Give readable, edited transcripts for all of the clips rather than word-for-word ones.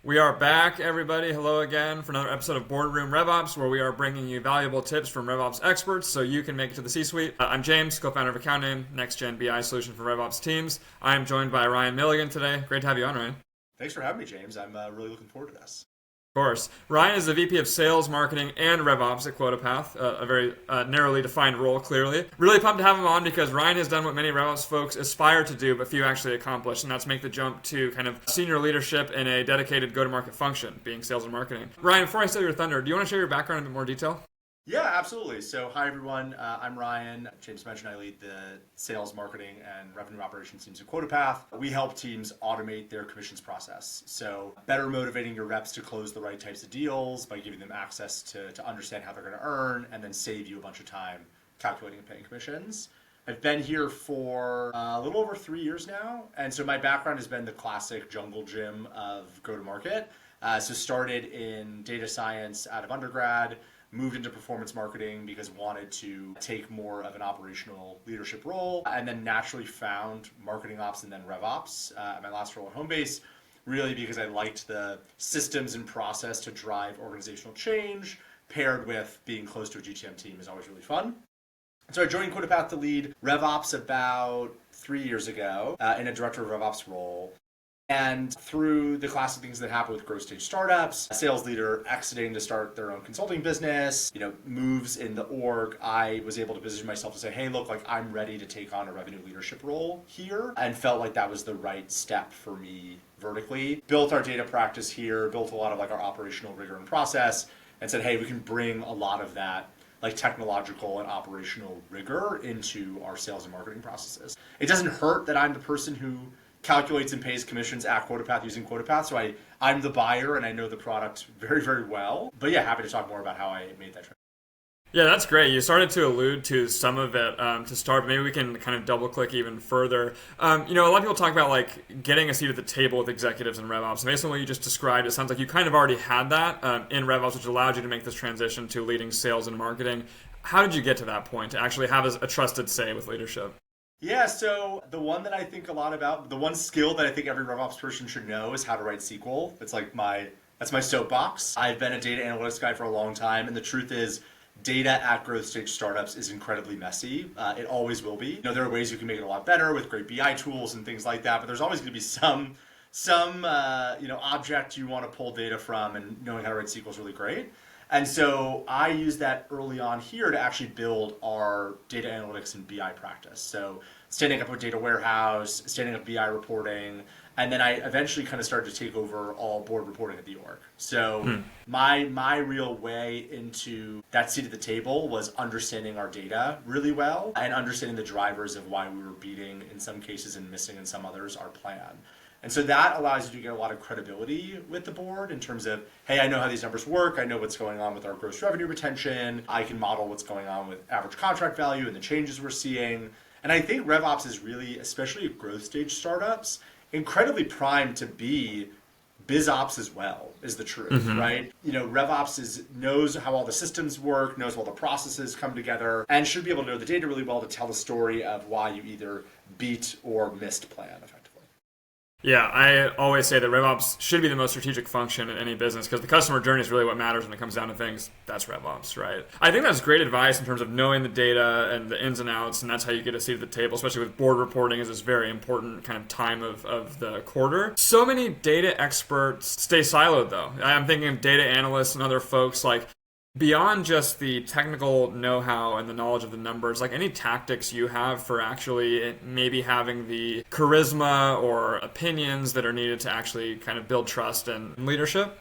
We are back, everybody. Hello again for another episode of Boardroom RevOps, where we are bringing you valuable tips from RevOps experts so you can make it to the C-suite. I'm James, co-founder of Accounting, next-gen BI solution for RevOps teams. I am joined by Ryan Milligan today. Great to have you on, Ryan. Thanks for having me, James. I'm really looking forward to this. Of course. Ryan is the VP of Sales, Marketing, and RevOps at QuotaPath, a very narrowly defined role, clearly. Really pumped to have him on because Ryan has done what many RevOps folks aspire to do, but few actually accomplish, and that's make the jump to kind of senior leadership in a dedicated go-to-market function, being sales and marketing. Ryan, before I steal your thunder, do you want to share your background in a bit more detail? Yeah, absolutely. So, hi, everyone. I'm Ryan. James mentioned I lead the sales, marketing, and revenue operations teams at QuotaPath. We help teams automate their commissions process. So, better motivating your reps to close the right types of deals by giving them access to understand how they're going to earn and then save you a bunch of time calculating and paying commissions. I've been here for a little over 3 years now. And so my background has been the classic jungle gym of go-to-market. So started in data science out of undergrad, moved into performance marketing because wanted to take more of an operational leadership role, and then naturally found marketing ops and then RevOps at my last role at Homebase, really because I liked the systems and process to drive organizational change, paired with being close to a GTM team is always really fun. So I joined QuotaPath to lead RevOps about 3 years ago in a director of RevOps role. And through the classic things that happen with growth stage startups, a sales leader exiting to start their own consulting business, moves in the org, I was able to position myself to say, hey, look, like I'm ready to take on a revenue leadership role here, and felt like that was the right step for me vertically. Built our data practice here, built a lot of like our operational rigor and process, and said, hey, we can bring a lot of that like technological and operational rigor into our sales and marketing processes. It doesn't hurt that I'm the person who calculates and pays commissions at QuotaPath using QuotaPath. So I'm the buyer and I know the product very, very well. But yeah, happy to talk more about how I made that transition. Yeah, that's great. You started to allude to some of it to start, but maybe we can kind of double click even further. A lot of people talk about like getting a seat at the table with executives in RevOps. And based on what you just described, it sounds like you kind of already had that in RevOps, which allowed you to make this transition to leading sales and marketing. How did you get to that point to actually have a trusted say with leadership? Yeah, so the one that I think a lot about, the one skill that I think every RevOps person should know is how to write SQL. It's like that's my soapbox. I've been a data analytics guy for a long time, and the truth is data at growth stage startups is incredibly messy. It always will be. There are ways you can make it a lot better with great BI tools and things like that, but there's always going to be some object you want to pull data from, and knowing how to write SQL is really great. And so I used that early on here to actually build our data analytics and BI practice. So standing up a data warehouse, standing up BI reporting, and then I eventually kind of started to take over all board reporting at the org. So my real way into that seat at the table was understanding our data really well and understanding the drivers of why we were beating in some cases and missing in some others our plan. And so that allows you to get a lot of credibility with the board in terms of, hey, I know how these numbers work. I know what's going on with our gross revenue retention. I can model what's going on with average contract value and the changes we're seeing. And I think RevOps is really, especially at growth stage startups, incredibly primed to be BizOps as well, is the truth, right? RevOps knows how all the systems work, knows how all the processes come together, and should be able to know the data really well to tell the story of why you either beat or missed plan effectively. Yeah, I always say that RevOps should be the most strategic function in any business because the customer journey is really what matters when it comes down to things. That's RevOps, right? I think that's great advice in terms of knowing the data and the ins and outs, and that's how you get a seat at the table, especially with board reporting is this very important kind of time of the quarter. So many data experts stay siloed, though. I'm thinking of data analysts and other folks like beyond just the technical know-how and the knowledge of the numbers, like any tactics you have for actually maybe having the charisma or opinions that are needed to actually kind of build trust and leadership?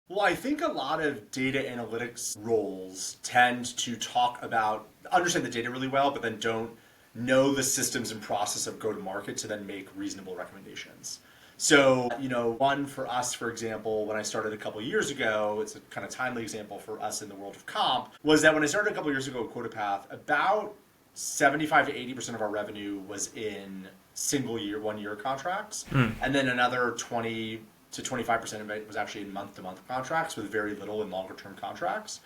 Well, I think a lot of data analytics roles tend to understand the data really well, but then don't know the systems and process of go-to-market to then make reasonable recommendations. So, one for us, for example, when I started a couple of years ago, it's a kind of timely example for us in the world of comp, was that when I started a couple of years ago at QuotaPath, about 75 to 80% of our revenue was in single year, 1 year contracts. And then another 20 to 25% of it was actually in month-to-month contracts with very little in longer-term contracts.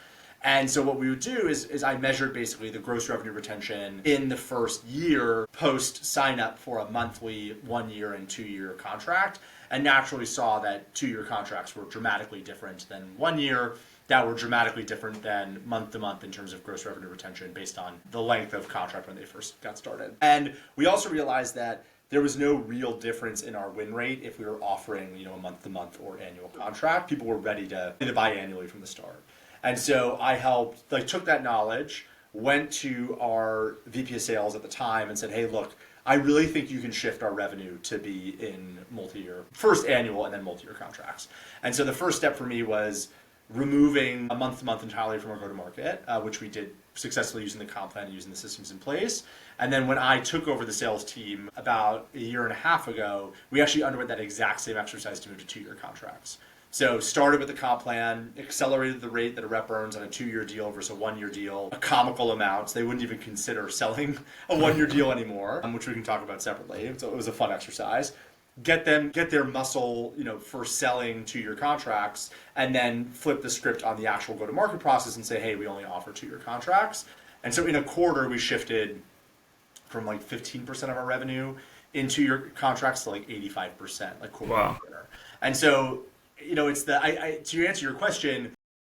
And so what we would do is I measured basically the gross revenue retention in the first year post sign up for a monthly 1 year and 2 year contract. and naturally saw that 2-year contracts were dramatically different than 1 year, that were dramatically different than month to month in terms of gross revenue retention based on the length of contract when they first got started. And we also realized that there was no real difference in our win rate if we were offering, a month to month or annual contract. People were ready to buy annually from the start. And so I helped, took that knowledge, went to our VP of sales at the time and said, hey, look, I really think you can shift our revenue to be in multi-year, first annual and then multi-year contracts. And so the first step for me was removing a month-to-month entirely from our go-to-market, which we did successfully using the comp plan and using the systems in place. And then when I took over the sales team about a year and a half ago, we actually underwent that exact same exercise to move to 2-year contracts. So started with the comp plan, accelerated the rate that a rep earns on a 2-year deal versus a 1-year deal, a comical amount. So they wouldn't even consider selling a 1-year deal anymore, which we can talk about separately. So it was a fun exercise. Get their muscle, for selling 2-year contracts, and then flip the script on the actual go-to-market process and say, hey, we only offer 2-year contracts. And so in a quarter, we shifted from 15% of our revenue in 2-year contracts to 85%, quarter. Wow. And so, it's to answer your question,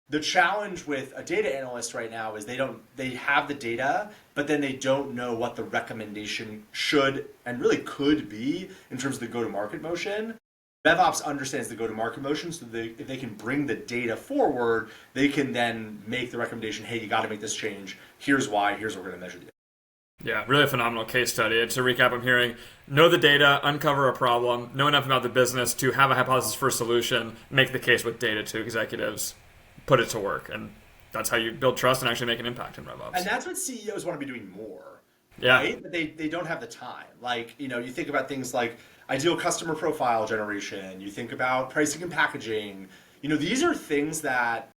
the challenge with a data analyst right now is they have the data, but then they don't know what the recommendation should and really could be in terms of the go-to-market motion. RevOps understands the go-to-market motion, so if they can bring the data forward, they can then make the recommendation, hey, you got to make this change. Here's why. Here's what we're going to measure. Yeah, really a phenomenal case study. And to recap, I'm hearing know the data, uncover a problem, know enough about the business to have a hypothesis for a solution, make the case with data to executives, put it to work. And that's how you build trust and actually make an impact in RevOps. And that's what CEOs want to be doing more. Yeah. Right? But they don't have the time. You think about things like ideal customer profile generation. You think about pricing and packaging. These are things that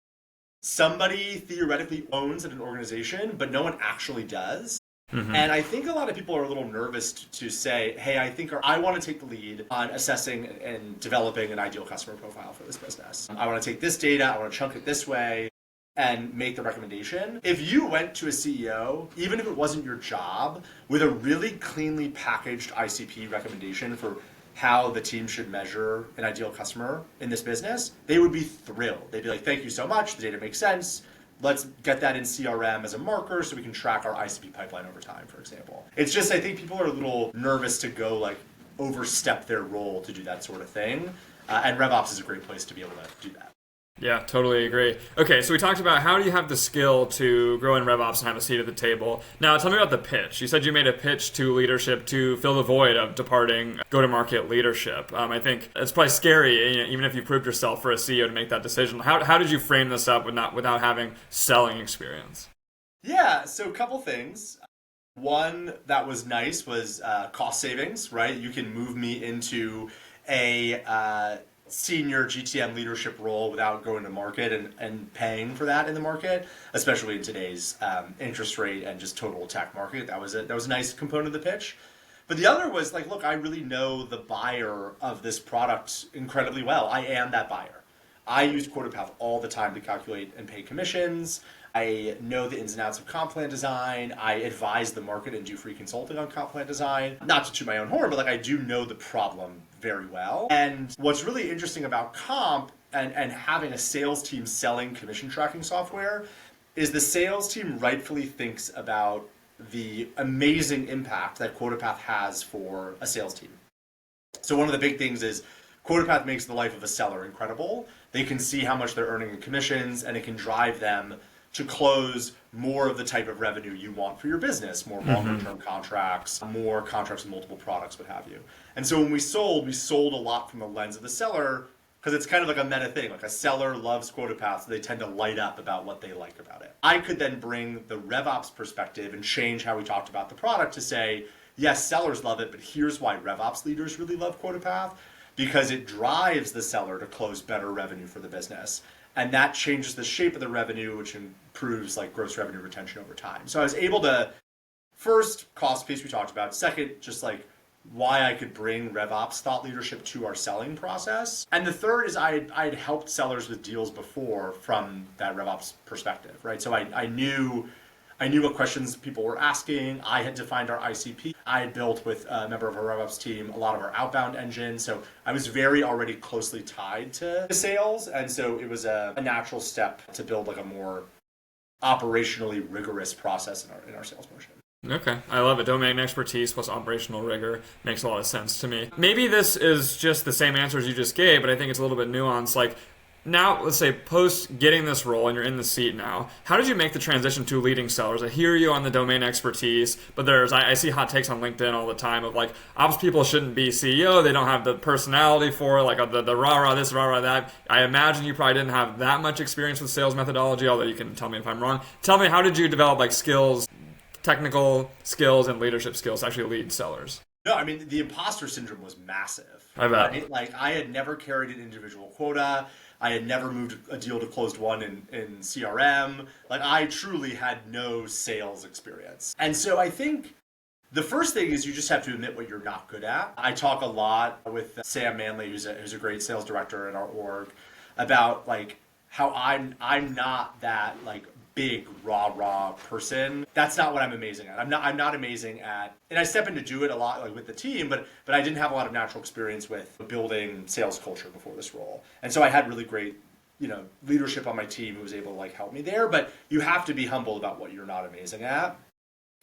somebody theoretically owns at an organization, but no one actually does. Mm-hmm. And I think a lot of people are a little nervous to say, hey, I want to take the lead on assessing and developing an ideal customer profile for this business. I want to take this data, I want to chunk it this way and make the recommendation. If you went to a CEO, even if it wasn't your job, with a really cleanly packaged ICP recommendation for how the team should measure an ideal customer in this business, they would be thrilled. They'd be like, thank you so much, the data makes sense. Let's get that in CRM as a marker so we can track our ICP pipeline over time, for example. It's just, I think people are a little nervous to go overstep their role to do that sort of thing. And RevOps is a great place to be able to do that. Yeah, totally agree. Okay, so we talked about how do you have the skill to grow in RevOps and have a seat at the table. Now, tell me about the pitch. You said you made a pitch to leadership to fill the void of departing go-to-market leadership. I think it's probably scary, even if you proved yourself for a CEO to make that decision. How did you frame this up without having selling experience? Yeah, so a couple things. One that was nice was cost savings, right? You can move me into a senior GTM leadership role without going to market and paying for that in the market, especially in today's interest rate and just total tech market. That was a nice component of the pitch. But the other was look, I really know the buyer of this product incredibly well. I am that buyer. I use QuotaPath all the time to calculate and pay commissions. I know the ins and outs of comp plan design. I advise the market and do free consulting on comp plan design. Not to toot my own horn, but I do know the problem very well. And what's really interesting about comp and having a sales team selling commission tracking software is the sales team rightfully thinks about the amazing impact that QuotaPath has for a sales team. So one of the big things is QuotaPath makes the life of a seller incredible. They can see how much they're earning in commissions, and it can drive them to close more of the type of revenue you want for your business, more longer-term contracts, more contracts with multiple products, what have you. And so when we sold a lot from the lens of the seller, because it's kind of like a meta thing. A seller loves QuotaPath, so they tend to light up about what they like about it. I could then bring the RevOps perspective and change how we talked about the product to say, yes, sellers love it, but here's why RevOps leaders really love QuotaPath, because it drives the seller to close better revenue for the business. And that changes the shape of the revenue, which improves gross revenue retention over time. So I was able to, first, cost piece we talked about. Second, just why I could bring RevOps thought leadership to our selling process. And the third is I had helped sellers with deals before from that RevOps perspective, right? So I knew I knew what questions people were asking. I had defined our ICP. I had built with a member of our RevOps team a lot of our outbound engine. So I was very already closely tied to sales. And so it was a natural step to build like a more operationally rigorous process in our sales motion. Okay, I love it. Domain expertise plus operational rigor makes a lot of sense to me. Maybe this is just the same answers you just gave, but I think it's a little bit nuanced. Like, now, let's say post getting this role and you're in the seat now, how did you make the transition to leading sellers? I hear you on the domain expertise, but I see hot takes on LinkedIn all the time of like, ops people shouldn't be CEO, they don't have the personality for it, like the rah-rah this, rah-rah that. I imagine you probably didn't have that much experience with sales methodology, although you can tell me if I'm wrong. Tell me, how did you develop like skills, technical skills and leadership skills to actually lead sellers? No, I mean, the imposter syndrome was massive. I bet. Right? Like, I had never carried an individual quota. I had never moved a deal to closed one in CRM. Like, I truly had no sales experience. And so I think the first thing is you just have to admit what you're not good at. I talk a lot with Sam Manley, who's a great sales director in our org, about like how I'm not that like big rah person. That's not what I'm amazing at. I'm not amazing at, and I step in to do it a lot like with the team, but I didn't have a lot of natural experience with building sales culture before this role. And so I had really great, leadership on my team who was able to like help me there, but you have to be humble about what you're not amazing at.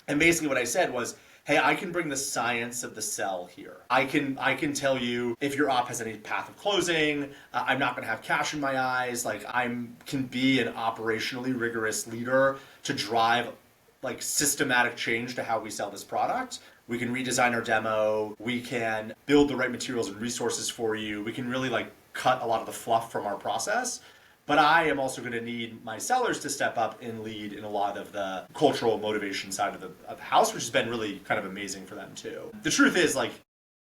And basically what I said was, hey, I can bring the science of the sell here. I can tell you if your op has any path of closing. I'm not going to have cash in my eyes. Like, can be an operationally rigorous leader to drive like systematic change to how we sell this product. We can redesign our demo. We can build the right materials and resources for you. We can really like cut a lot of the fluff from our process. But I am also going to need my sellers to step up and lead in a lot of the cultural motivation side of the house, which has been really kind of amazing for them too. The truth is, like,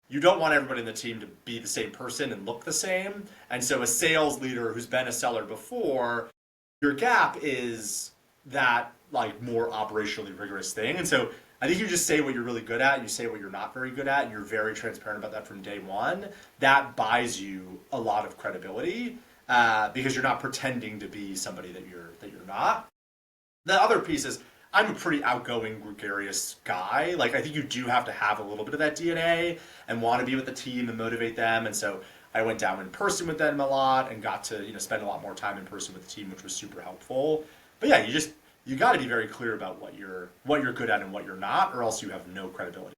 you don't want everybody in the team to be the same person and look the same. And so a sales leader who's been a seller before, your gap is that like more operationally rigorous thing. And so I think you just say what you're really good at, and you say what you're not very good at, and you're very transparent about that from day one. That buys you a lot of credibility. Because you're not pretending to be somebody that you're not. The other piece is I'm a pretty outgoing, gregarious guy. Like, I think you do have to have a little bit of that DNA and want to be with the team and motivate them. And so I went down in person with them a lot and got to spend a lot more time in person with the team, which was super helpful. But yeah, you got to be very clear about what you're good at and what you're not, or else you have no credibility.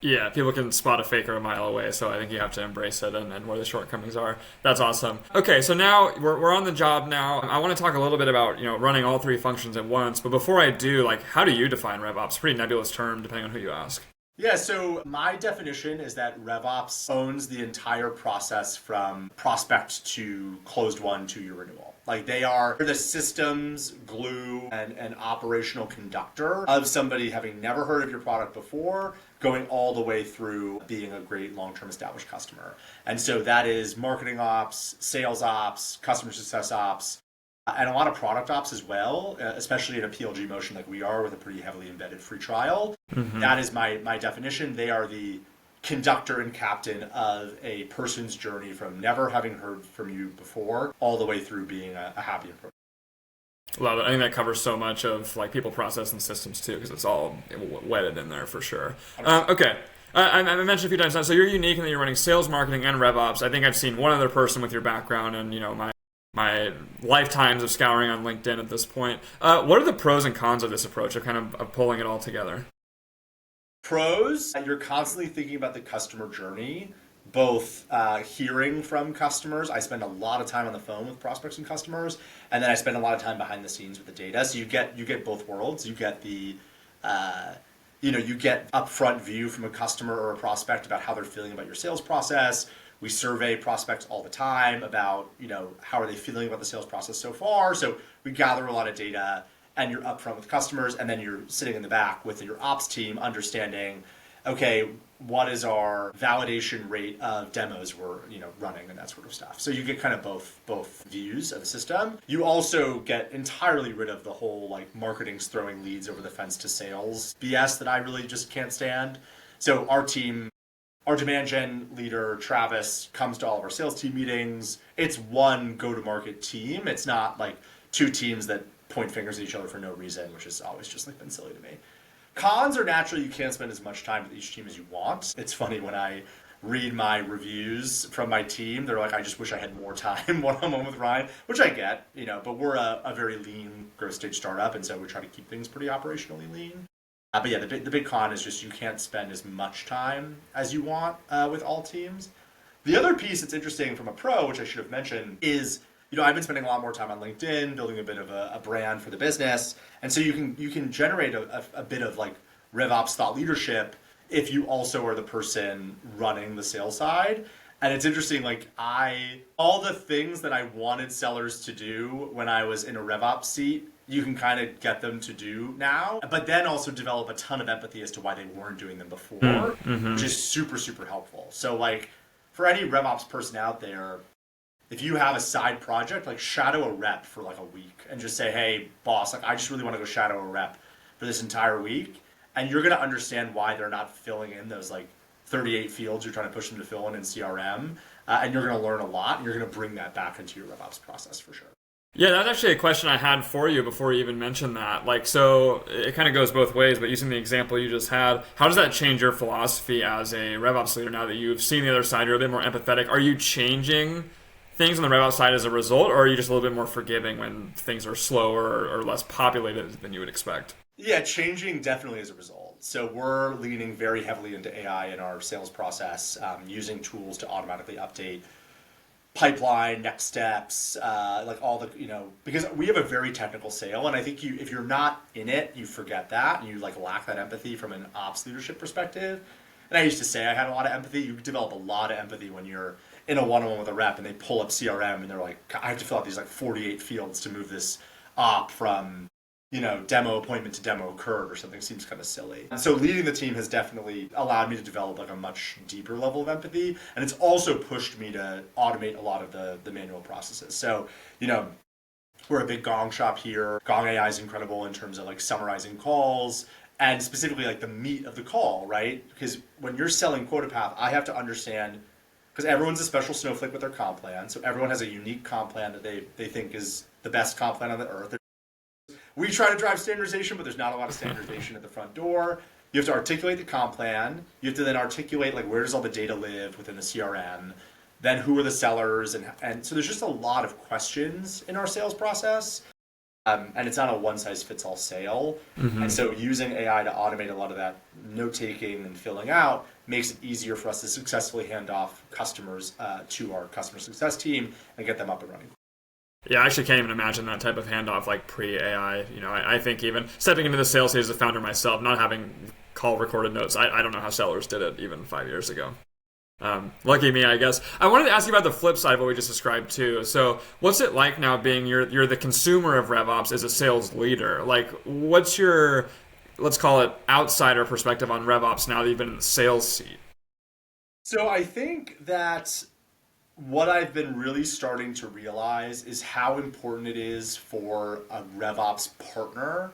Yeah, people can spot a faker a mile away, so I think you have to embrace it and where the shortcomings are. That's awesome. Okay, so now we're on the job now. I want to talk a little bit about running all three functions at once, but before I do, like, how do you define RevOps? Pretty nebulous term depending on who you ask. Yeah, so my definition is that RevOps owns the entire process from prospect to closed one to your renewal. Like, they're the systems glue and operational conductor of somebody having never heard of your product before, going all the way through being a great long-term established customer. And so that is marketing ops, sales ops, customer success ops, and a lot of product ops as well, especially in a PLG motion like we are with a pretty heavily embedded free trial. Mm-hmm. That is my definition. They are the conductor and captain of a person's journey from never having heard from you before all the way through being a happy and Love it. I think that covers so much of like people, process, and systems too, because it's all wedded in there for sure. Okay. I mentioned a few times now, so you're unique in that you're running sales, marketing, and RevOps. I think I've seen one other person with your background and my lifetimes of scouring on LinkedIn at this point. What are the pros and cons of this approach of kind of pulling it all together? Pros, you're constantly thinking about the customer journey, both hearing from customers. I spend a lot of time on the phone with prospects and customers, and then I spend a lot of time behind the scenes with the data. So you get both worlds. You get the you get upfront view from a customer or a prospect about how they're feeling about your sales process. We survey prospects all the time about how are they feeling about the sales process so far. So we gather a lot of data, and you're upfront with customers, and then you're sitting in the back with your ops team understanding, okay, what is our validation rate of demos we're running and that sort of stuff. So you get kind of both views of the system. You also get entirely rid of the whole like marketing's throwing leads over the fence to sales BS that I really just can't stand. So our team, our demand gen leader, Travis, comes to all of our sales team meetings. It's one go-to-market team. It's not like two teams that point fingers at each other for no reason, which has always just like been silly to me. Cons are naturally you can't spend as much time with each team as you want. It's funny when I read my reviews from my team, they're like, I just wish I had more time one-on-one with Ryan, which I get, but we're a very lean growth stage startup, and so we try to keep things pretty operationally lean. But yeah, the big con is just you can't spend as much time as you want with all teams. The other piece that's interesting from a pro, which I should have mentioned, is I've been spending a lot more time on LinkedIn, building a bit of a brand for the business, and so you can generate a bit of like RevOps thought leadership if you also are the person running the sales side. And it's interesting, like all the things that I wanted sellers to do when I was in a RevOps seat, you can kind of get them to do now, but then also develop a ton of empathy as to why they weren't doing them before, which is super, super helpful. So like for any RevOps person out there, if you have a side project, like shadow a rep for like a week and just say, hey boss, like I just really want to go shadow a rep for this entire week. And you're going to understand why they're not filling in those like 38 fields you're trying to push them to fill in CRM. And you're going to learn a lot, and you're going to bring that back into your RevOps process for sure. Yeah, that's actually a question I had for you before you even mentioned that. Like, so it kind of goes both ways, but using the example you just had, how does that change your philosophy as a RevOps leader now that you've seen the other side, you're a bit more empathetic? Are you changing things on the RevOps side as a result, or are you just a little bit more forgiving when things are slower or less populated than you would expect? Yeah, changing definitely as a result. So we're leaning very heavily into AI in our sales process, using tools to automatically update pipeline, next steps, like all the, because we have a very technical sale. And I think if you're not in it, you forget that and you like lack that empathy from an ops leadership perspective. And I used to say I had a lot of empathy. You develop a lot of empathy when you're in a one-on-one with a rep and they pull up CRM and they're like, I have to fill out these like 48 fields to move this op from demo appointment to demo occurred or something. Seems kind of silly. And so leading the team has definitely allowed me to develop like a much deeper level of empathy. And it's also pushed me to automate a lot of the manual processes. So, we're a big Gong shop here. Gong AI is incredible in terms of like summarizing calls and specifically like the meat of the call, right? Because when you're selling QuotaPath, I have to understand, because everyone's a special snowflake with their comp plan. So everyone has a unique comp plan that they think is the best comp plan on the earth. We try to drive standardization, but there's not a lot of standardization at the front door. You have to articulate the comp plan. You have to then articulate like where does all the data live within the CRM. Then who are the sellers, and so there's just a lot of questions in our sales process, and it's not a one-size-fits-all sale. And so using AI to automate a lot of that note-taking and filling out makes it easier for us to successfully hand off customers to our customer success team and get them up and running. Yeah, I actually can't even imagine that type of handoff like pre-AI. I think even stepping into the sales stage as a founder myself, not having call recorded notes, I don't know how sellers did it even 5 years ago. Lucky me, I guess. I wanted to ask you about the flip side of what we just described too. So what's it like now being you're the consumer of RevOps as a sales leader? Like what's your, let's call it outsider perspective on RevOps now that you've been in the sales seat? So I think that what I've been really starting to realize is how important it is for a RevOps partner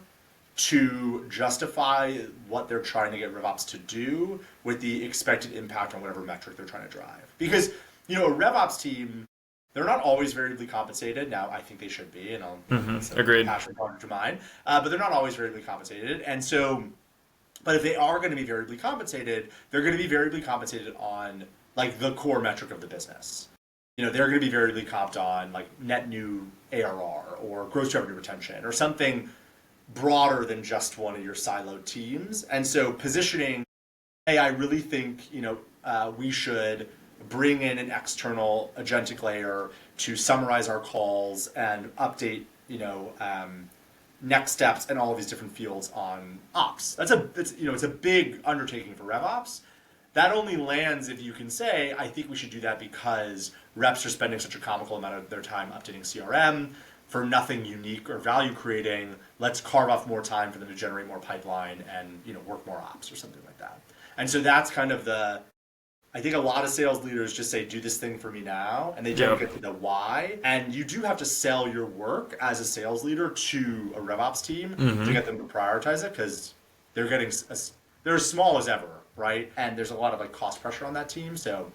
to justify what they're trying to get RevOps to do with the expected impact on whatever metric they're trying to drive. Because, a RevOps team, they're not always variably compensated. Now, I think they should be, and that's a passion project of mine, but they're not always variably compensated. And so, but if they are going to be variably compensated, they're going to be variably compensated on like the core metric of the business. They're going to be variably comped on like net new ARR or gross revenue retention or something broader than just one of your siloed teams. And so positioning, hey, I really think, we should bring in an external agentic layer to summarize our calls and update, next steps and all of these different fields on ops. It's a big undertaking for RevOps. That only lands if you can say, I think we should do that because reps are spending such a comical amount of their time updating CRM for nothing unique or value creating. Let's carve off more time for them to generate more pipeline and work more ops or something like that. And so that's kind of I think a lot of sales leaders just say, do this thing for me now, and they don't get to the why. And you do have to sell your work as a sales leader to a RevOps team to get them to prioritize it, because they're they're as small as ever, right? And there's a lot of like cost pressure on that team. So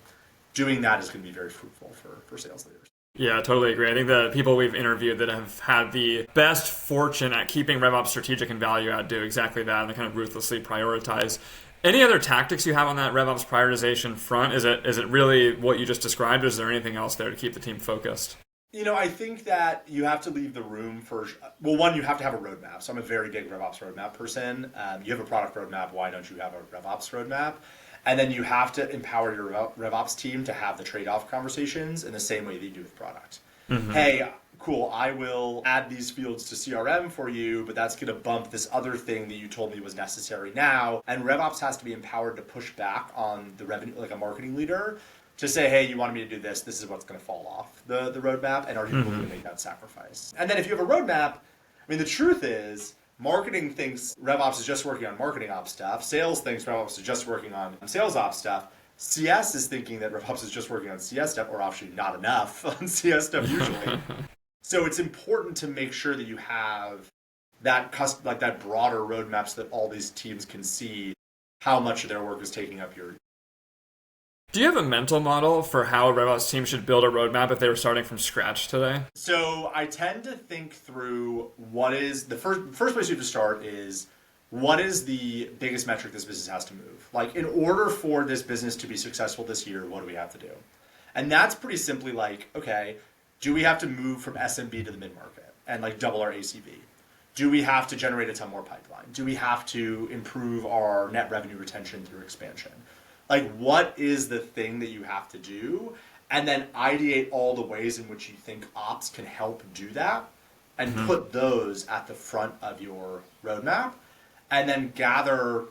doing that is going to be very fruitful for sales leaders. Yeah, I totally agree. I think the people we've interviewed that have had the best fortune at keeping RevOps strategic and value add do exactly that, and they kind of ruthlessly prioritize. Any other tactics you have on that RevOps prioritization front? Is it really what you just described, or is there anything else there to keep the team focused? I think that you have to leave the room for, well, one, you have to have a roadmap. So I'm a very big RevOps roadmap person. You have a product roadmap. Why don't you have a RevOps roadmap? And then you have to empower your RevOps team to have the trade-off conversations in the same way that you do with product. Mm-hmm. Hey, cool, I will add these fields to CRM for you, but that's going to bump this other thing that you told me was necessary now. And RevOps has to be empowered to push back on the revenue, like a marketing leader, to say, hey, you wanted me to do this, this is what's going to fall off the roadmap, and are you willing to make that sacrifice? And then if you have a roadmap, the truth is, marketing thinks RevOps is just working on marketing ops stuff. Sales thinks RevOps is just working on sales ops stuff. CS is thinking that RevOps is just working on CS stuff, or actually not enough on CS stuff usually. So it's important to make sure that you have that that broader roadmap so that all these teams can see how much of their work is taking up your. Do you have a mental model for how a RevOps team should build a roadmap if they were starting from scratch today? So I tend to think through what is the first place you have to start is what is the biggest metric this business has to move? Like, in order for this business to be successful this year, what do we have to do? And that's pretty simply like, okay, do we have to move from SMB to the mid-market and like double our ACV? Do we have to generate a ton more pipeline? Do we have to improve our net revenue retention through expansion? Like, what is the thing that you have to do? And then ideate all the ways in which you think ops can help do that, and put those at the front of your roadmap, and then gather,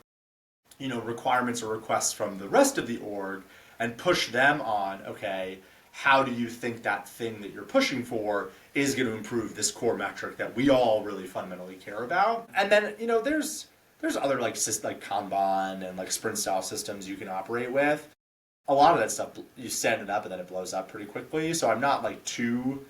requirements or requests from the rest of the org and push them on, okay, how do you think that thing that you're pushing for is going to improve this core metric that we all really fundamentally care about? And then, there's other like Kanban and like sprint style systems you can operate with. A lot of that stuff, you set it up and then it blows up pretty quickly. So I'm not like too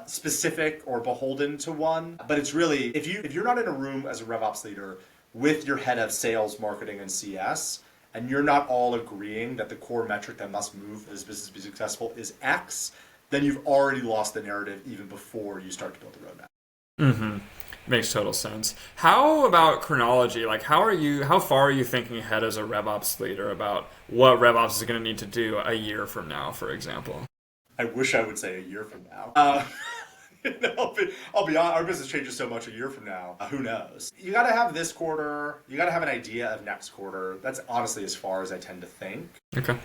specific or beholden to one. But it's really, if you're not in a room as a RevOps leader with your head of sales, marketing, and CS, and you're not all agreeing that the core metric that must move for this business to be successful is X, then you've already lost the narrative even before you start to build the roadmap. Mm-hmm. Makes total sense. How about chronology? Like, how far are you thinking ahead as a RevOps leader about what RevOps is going to need to do a year from now, for example? I wish I would say a year from now. I'll be honest, our business changes so much a year from now. Who knows? You got to have this quarter. You got to have an idea of next quarter. That's honestly as far as I tend to think. Okay.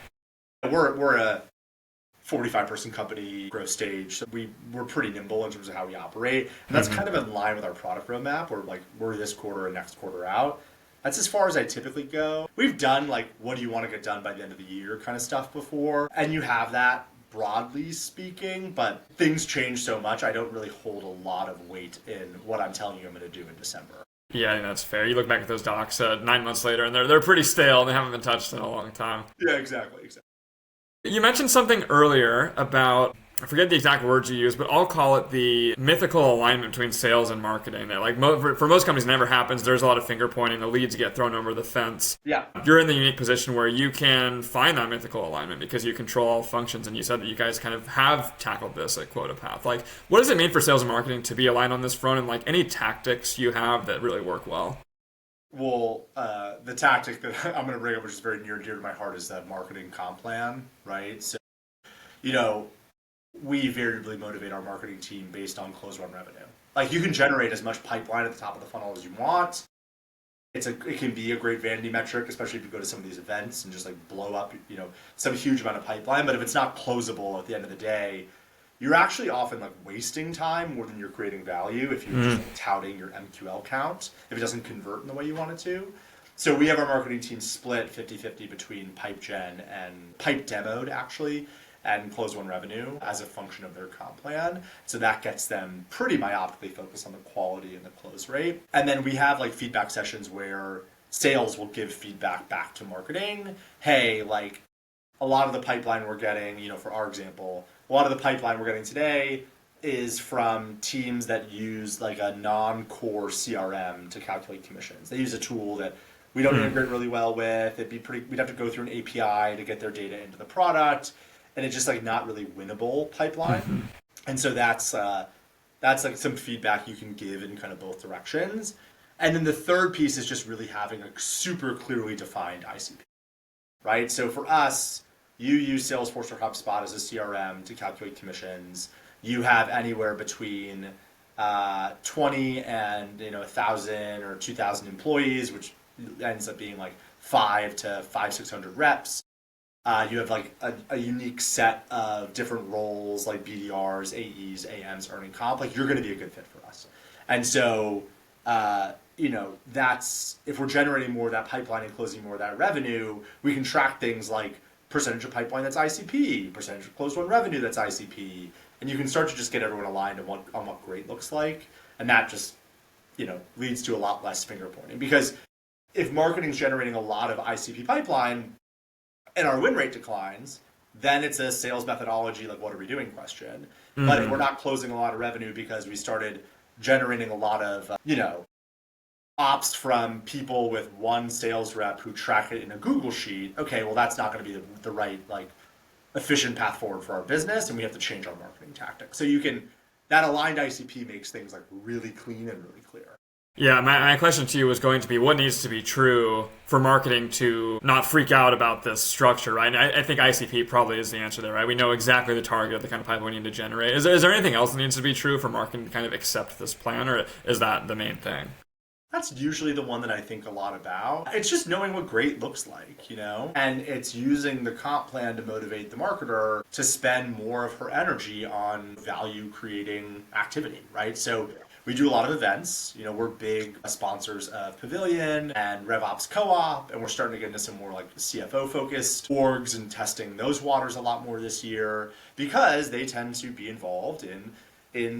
We're a 45-person company, growth stage. So we're pretty nimble in terms of how we operate. And that's kind of in line with our product roadmap. We're this quarter and next quarter out. That's as far as I typically go. We've done what do you want to get done by the end of the year kind of stuff before. And you have that broadly speaking, but things change so much. I don't really hold a lot of weight in what I'm telling you I'm going to do in December. Yeah, I think that's fair. You look back at those docs 9 months later and they're pretty stale and they haven't been touched in a long time. Yeah, exactly. You mentioned something earlier about, I forget the exact words you used, but I'll call it the mythical alignment between sales and marketing. That for most companies, it never happens. There's a lot of finger pointing. The leads get thrown over the fence. Yeah. You're in the unique position where you can find that mythical alignment because you control all functions. And you said that you guys kind of have tackled this at QuotaPath. What does it mean for sales and marketing to be aligned on this front? And any tactics you have that really work well? Well, the tactic that I'm going to bring up, which is very near and dear to my heart, is that marketing comp plan, right? So, we variably motivate our marketing team based on close run revenue. You can generate as much pipeline at the top of the funnel as you want. It can be a great vanity metric, especially if you go to some of these events and just blow up, some huge amount of pipeline. But if it's not closable at the end of the day, you're actually often wasting time more than you're creating value if you're just touting your MQL count, if it doesn't convert in the way you want it to. So we have our marketing team split 50-50 between pipe gen and pipe demoed actually, and close one revenue as a function of their comp plan. So that gets them pretty myopically focused on the quality and the close rate. And then we have feedback sessions where sales will give feedback back to marketing. Hey, a lot of the pipeline we're getting, for our example, a lot of the pipeline we're getting today is from teams that use a non-core CRM to calculate commissions. They use a tool that we don't integrate really well with. We'd have to go through an API to get their data into the product. and it's just like not really winnable pipeline. And so that's like some feedback you can give in kind of both directions. And then the third piece is just really having a super clearly defined ICP, right? So for us, you use Salesforce or HubSpot as a CRM to calculate commissions. You have anywhere between 20 and 1,000 or 2,000 employees, which ends up being like 600 reps. You have like a unique set of different roles like BDRs, AEs, AMs earning comp. Like you're going to be a good fit for us. And so, that's if we're generating more of that pipeline and closing more of that revenue, we can track things like percentage of pipeline that's ICP, percentage of closed won revenue that's ICP, and you can start to just get everyone aligned on what great looks like, and that just leads to a lot less finger pointing. Because if marketing's generating a lot of ICP pipeline and our win rate declines, then it's a sales methodology like what are we doing question. But if we're not closing a lot of revenue because we started generating a lot of ops from people with one sales rep who track it in a Google sheet, okay, well that's not going to be the right like efficient path forward for our business, and we have to change our marketing tactics. So that aligned ICP makes things like really clean and really clear. Yeah, my question to you was going to be what needs to be true for marketing to not freak out about this structure, right? And I think ICP probably is the answer there, right? We know exactly the target of the kind of pipeline we need to generate. Is there anything else that needs to be true for marketing to kind of accept this plan, or is that the main thing? That's usually the one that I think a lot about. It's just knowing what great looks like, and it's using the comp plan to motivate the marketer to spend more of her energy on value creating activity, right? So we do a lot of events. We're big sponsors of Pavilion and RevOps Co-op, and we're starting to get into some more like CFO-focused orgs and testing those waters a lot more this year because they tend to be involved in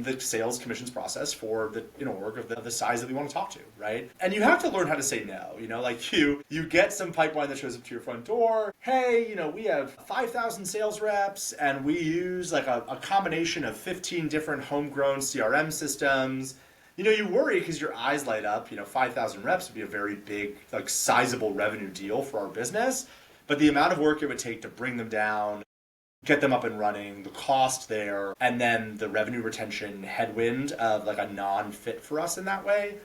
the sales commissions process for the org of the size that we want to talk to, right? And you have to learn how to say no. Like you get some pipeline that shows up to your front door. Hey, we have 5,000 sales reps, and we use like a combination of 15 different homegrown CRM systems. You worry because your eyes light up. 5,000 reps would be a very big, like sizable revenue deal for our business. But the amount of work it would take to bring them down, get them up and running, the cost there, and then the revenue retention headwind of like a non-fit for us in that way.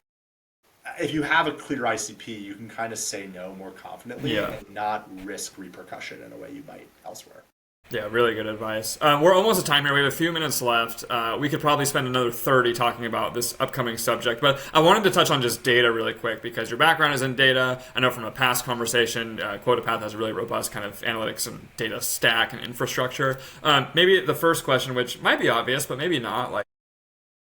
If you have a clear ICP, you can kind of say no more confidently and not risk repercussion in a way you might elsewhere. Yeah, really good advice. We're almost at time here. We have a few minutes left. We could probably spend another 30 talking about this upcoming subject, but I wanted to touch on just data really quick because your background is in data. I know from a past conversation, QuotaPath has a really robust kind of analytics and data stack and infrastructure. Maybe the first question, which might be obvious, but maybe not, like,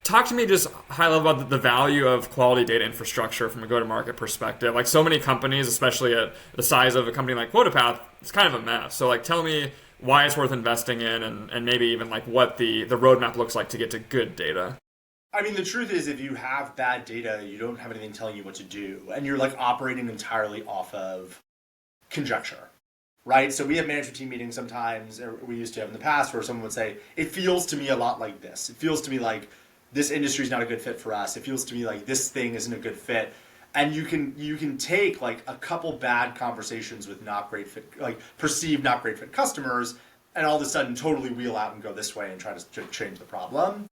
talk to me just high level about the value of quality data infrastructure from a go-to-market perspective. Like so many companies, especially at the size of a company like QuotaPath, it's kind of a mess. So like tell me why it's worth investing in and maybe even like what the roadmap looks like to get to good data. I mean, the truth is if you have bad data, you don't have anything telling you what to do. And you're like operating entirely off of conjecture, right? So we have management team meetings sometimes, or we used to have in the past, where someone would say, it feels to me a lot like this. It feels to me like this industry is not a good fit for us. It feels to me like this thing isn't a good fit. And you can take like a couple bad conversations with not great fit, like perceived not great fit customers, and all of a sudden totally wheel out and go this way and try to change the problem.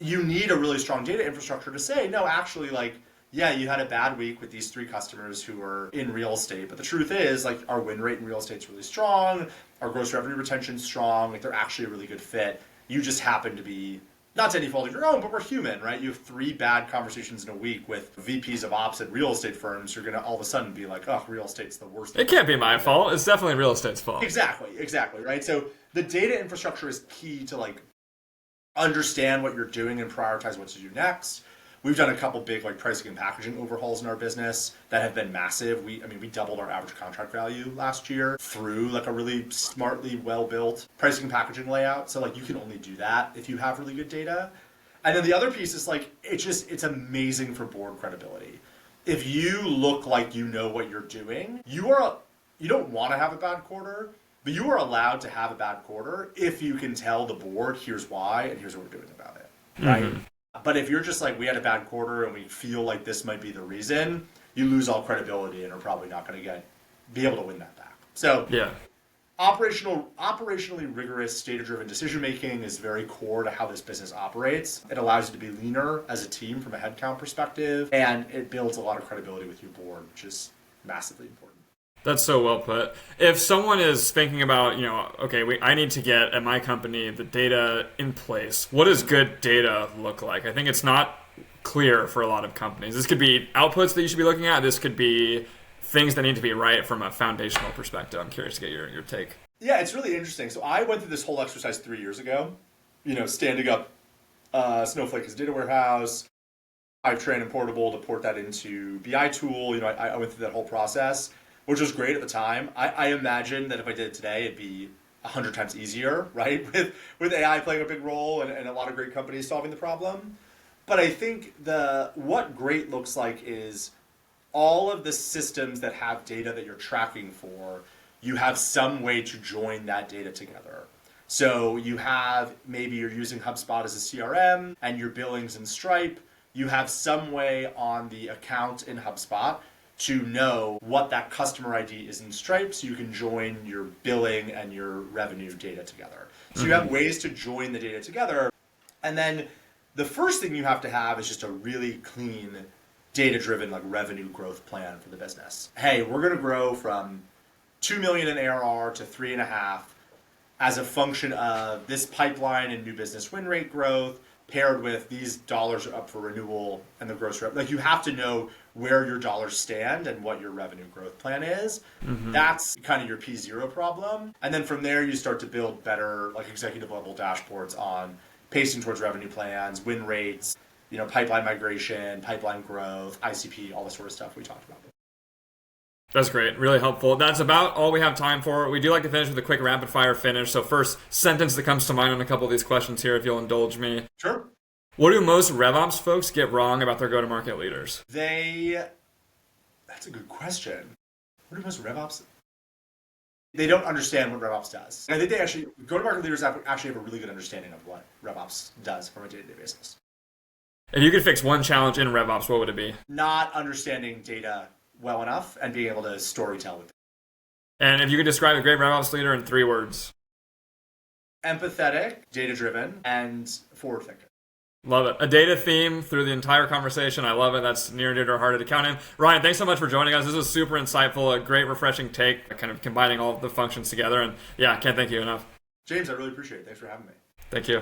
You need a really strong data infrastructure to say, no, actually, like, yeah, you had a bad week with these 3 customers who were in real estate, but the truth is, like, our win rate in real estate is really strong, our gross revenue retention is strong, like, they're actually a really good fit. You just happen to be, not to any fault of your own, but we're human, right? You have 3 bad conversations in a week with VPs of ops at real estate firms. You're going to all of a sudden be like, oh, real estate's the worst. It can't be my fault. It's definitely real estate's fault. Exactly, right? So the data infrastructure is key to like understand what you're doing and prioritize what to do next. We've done a couple big like pricing and packaging overhauls in our business that have been massive. We doubled our average contract value last year through like a really smartly well-built pricing and packaging layout. So like you can only do that if you have really good data. And then the other piece is like it's amazing for board credibility. If you look like you know what you're doing, you don't want to have a bad quarter, but you are allowed to have a bad quarter if you can tell the board here's why and here's what we're doing about it. Right? Mm-hmm. But if you're just like, we had a bad quarter and we feel like this might be the reason, you lose all credibility and are probably not going to be able to win that back. So Operationally rigorous, data-driven decision-making is very core to how this business operates. It allows you to be leaner as a team from a headcount perspective, and it builds a lot of credibility with your board, which is massively important. That's so well put. If someone is thinking about, okay, I need to get at my company the data in place, what does good data look like? I think it's not clear for a lot of companies. This could be outputs that you should be looking at. This could be things that need to be right from a foundational perspective. I'm curious to get your take. Yeah, it's really interesting. So I went through this whole exercise 3 years ago, standing up Snowflake as a data warehouse. I've trained in Portable to port that into BI tool. I went through that whole process, which was great at the time. I imagine that if I did it today, it'd be 100 times easier, right? With AI playing a big role and a lot of great companies solving the problem. But I think what great looks like is all of the systems that have data that you're tracking for, you have some way to join that data together. So maybe you're using HubSpot as a CRM and your billings in Stripe. You have some way on the account in HubSpot to know what that customer ID is in Stripe so you can join your billing and your revenue data together. So you have ways to join the data together. And then the first thing you have to have is just a really clean, data-driven revenue growth plan for the business. Hey, we're going to grow from 2 million in ARR to 3.5 as a function of this pipeline and new business win rate growth paired with these dollars are up for renewal and the gross revenue. You have to know where your dollars stand and what your revenue growth plan is. That's kind of your P0 problem. And then from there, you start to build better executive level dashboards on pacing towards revenue plans, win rates, pipeline migration, pipeline growth, ICP, all the sort of stuff we talked about. That's great. Really helpful. That's about all we have time for. We do like to finish with a quick rapid fire finish. So first sentence that comes to mind on a couple of these questions here, if you'll indulge me. Sure. What do most RevOps folks get wrong about their go-to-market leaders? That's a good question. What do most RevOps? They don't understand what RevOps does. And I think go-to-market leaders actually have a really good understanding of what RevOps does from a day-to-day basis. If you could fix one challenge in RevOps, what would it be? Not understanding data well enough and being able to storytell with it. And if you could describe a great RevOps leader in 3 words? Empathetic, data-driven, and forward-thinking. Love it. A data theme through the entire conversation. I love it. That's near and dear to our heart at Accounting. Ryan, thanks so much for joining us. This was super insightful, a great refreshing take, kind of combining all of the functions together. And yeah, I can't thank you enough. James, I really appreciate it. Thanks for having me. Thank you.